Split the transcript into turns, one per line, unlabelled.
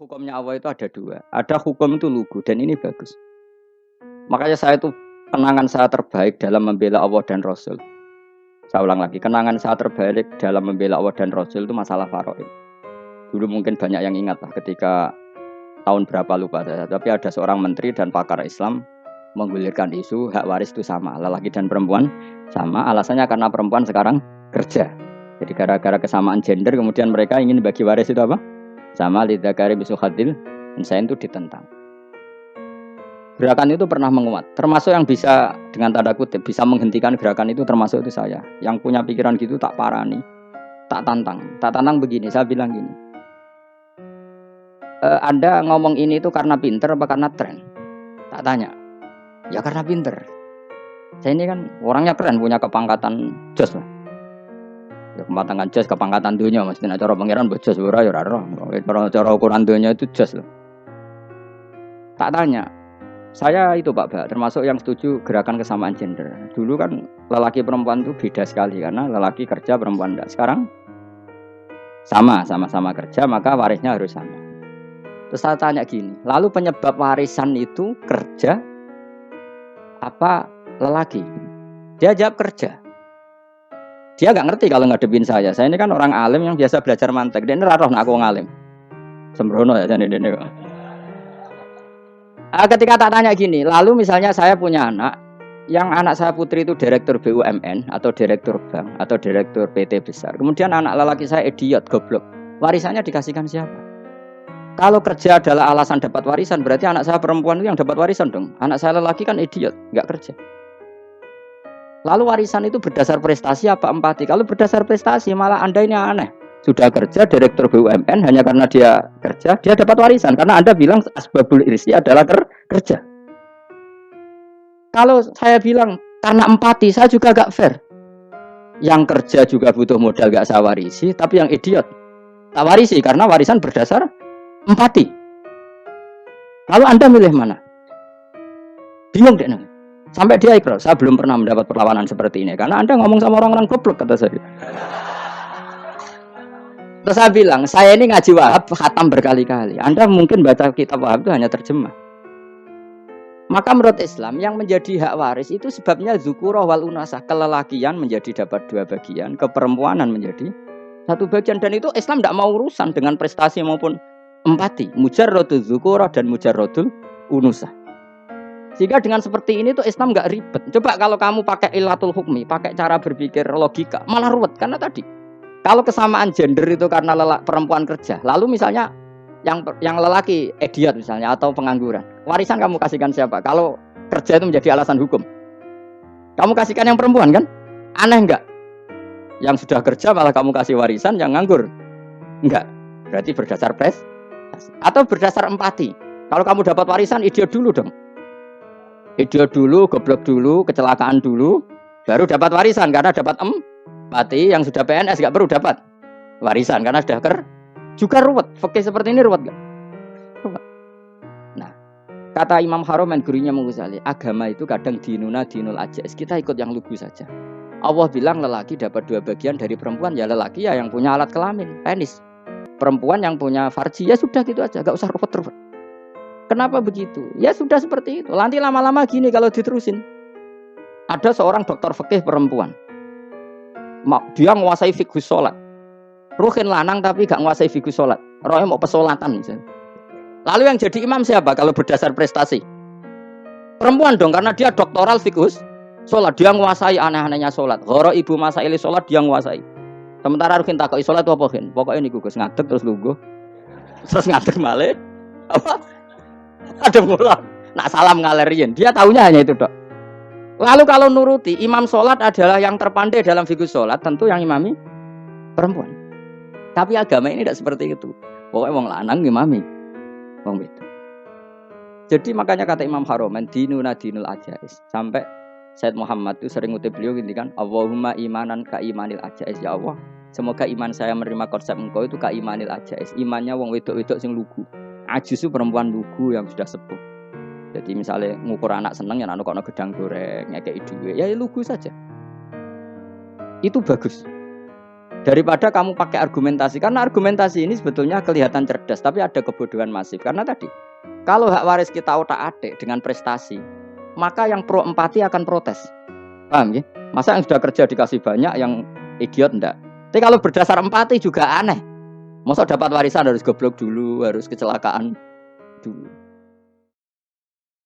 Hukumnya Allah itu ada dua. Ada hukum itu lugu dan ini bagus. Makanya saya itu kenangan saya terbaik dalam membela Allah dan Rasul. Saya ulang lagi, kenangan saya terbaik dalam membela Allah dan Rasul itu masalah faraid. Dulu mungkin banyak yang ingat lah ketika tahun berapa lupa saya. Tapi ada seorang menteri dan pakar Islam menggulirkan isu hak waris itu sama, lelaki dan perempuan sama. Alasannya karena perempuan sekarang kerja. Jadi gara-gara kesamaan gender kemudian mereka ingin bagi waris itu apa? Sama lidzakari bisu hadil insain itu ditentang. Gerakan itu pernah menguat, termasuk yang bisa dengan tanda kutip bisa menghentikan gerakan itu termasuk itu saya. Yang punya pikiran gitu tak parani, tak tantang begini. Saya bilang gini, Anda ngomong ini itu karena pinter apa karena tren? Tak tanya, ya karena pinter. Saya ini kan orangnya keren, punya kepangkatan jos lah. Ya kepangkatan jos, kepangkatan dunia mestinya cara pangeran bojos ora ya ora roh. Cara ukuran dunia itu jos loh. Tak tanya. Saya itu Pak Ba, termasuk yang setuju gerakan kesamaan gender. Dulu kan lelaki perempuan itu beda sekali karena lelaki kerja perempuan enggak. Sekarang sama-sama kerja maka warisnya harus sama. Terus saya tanya gini, lalu penyebab warisan itu kerja apa lelaki? Dia jawab kerja. Dia nggak ngerti kalau ngadepin saya. Saya ini kan orang alim yang biasa belajar mantek. Dia ini raro nak aku ngalim. Sembrono ya jadi ini. Ketika tak tanya gini, lalu misalnya saya punya anak, yang anak saya putri itu direktur BUMN atau direktur bank atau direktur PT besar. Kemudian anak lelaki saya idiot, goblok. Warisannya dikasihkan siapa? Kalau kerja adalah alasan dapat warisan, berarti anak saya perempuan itu yang dapat warisan dong. Anak saya lelaki kan idiot, nggak kerja. Lalu warisan itu berdasar prestasi apa empati? Kalau berdasar prestasi malah Anda ini aneh. Sudah kerja direktur BUMN hanya karena dia kerja, dia dapat warisan. Karena Anda bilang asbabul irsi adalah kerja. Kalau saya bilang karena empati, saya juga gak fair. Yang kerja juga butuh modal gak saya warisi, tapi yang idiot tak warisi karena warisan berdasar empati. Lalu Anda milih mana? Bingung deh. Sampai dia ikrar, saya belum pernah mendapat perlawanan seperti ini. Karena Anda ngomong sama orang-orang goblok, kata saya. Terus saya bilang, saya ini ngaji Wahab, khatam berkali-kali. Anda mungkin baca kitab Wahab itu hanya terjemah. Maka menurut Islam, yang menjadi hak waris itu sebabnya zukurah wal unasah. Kelelakian menjadi dapat 2 bagian, keperempuanan menjadi 1 bagian. Dan itu Islam tidak mau urusan dengan prestasi maupun empati. Mujarrodul zukurah dan mujarrodul unusah. Sehingga dengan seperti ini tuh Islam nggak ribet. Coba kalau kamu pakai ilatul hukmi, pakai cara berpikir logika, malah ruwet. Karena tadi, kalau kesamaan gender itu karena perempuan kerja, lalu misalnya yang lelaki idiot misalnya atau pengangguran, warisan kamu kasihkan siapa? Kalau kerja itu menjadi alasan hukum, kamu kasihkan yang perempuan kan? Aneh nggak? Yang sudah kerja malah kamu kasih warisan, yang nganggur enggak? Berarti berdasar prestasi atau berdasar empati. Kalau kamu dapat warisan, idiot dulu dong. Idiot dulu, goblok dulu, kecelakaan dulu, baru dapat warisan karena dapat empati. Yang sudah PNS nggak perlu dapat warisan karena sudah juga ruwet. Fikih seperti ini ruwet nggak? Ruwet. Nah, kata Imam Haromen gurunya Ghazali, agama itu kadang dinuna dinul ajais. Kita ikut yang lugu saja. Allah bilang lelaki dapat 2 bagian dari perempuan, ya lelaki ya yang punya alat kelamin, penis. Perempuan yang punya farji, ya sudah gitu aja, nggak usah ruwet-ruwet. Kenapa begitu? Ya sudah seperti itu. Nanti lama-lama gini kalau diterusin. Ada seorang dokter fikih perempuan. Dia menguasai fikih sholat. Ruhin lanang tapi gak menguasai fikih sholat. Rohnya mau pesolatan misalnya. Lalu yang jadi imam siapa kalau berdasar prestasi? Perempuan dong, karena dia doktoral fikih sholat. Dia menguasai aneh-anehnya sholat. Goro ibu masaili sholat dia menguasai. Sementara Ruhin takoi sholat apa Ruhin? Pokoknya ini gugus ngadeg terus lugu. Terus ngadeg malih. Apa? Ada mula. Nak salam ngalerin. Dia tahunya hanya itu dok. Lalu kalau nuruti imam sholat adalah yang terpandai dalam fikih sholat, tentu yang imami perempuan. Tapi agama ini tidak seperti itu. Pokoknya wong lanang imami wong itu. Jadi makanya kata Imam Haromen dinuna dinul ajais. Sampai Said Muhammad itu sering ngutip beliau gini kan, Allahumma imanan ka imanil ajais. Ya Allah, semoga iman saya menerima konsep engkau itu ka imanil ajais. Imannya wong wedok-wedok sing lugu. Ajis itu perempuan lugu yang sudah sepuh. Jadi misalnya ngukur anak seneng ya anak kono gedang goreng, ngekei duit, ya lugu saja. Itu bagus. Daripada kamu pakai argumentasi, karena argumentasi ini sebetulnya kelihatan cerdas, tapi ada kebodohan masif. Karena tadi, kalau hak waris kita otak-atik dengan prestasi, maka yang pro empati akan protes. Paham ya? Masa yang sudah kerja dikasih banyak, yang idiot enggak? Tapi kalau berdasar empati juga aneh. Masa dapat warisan harus goblok dulu, harus kecelakaan dulu.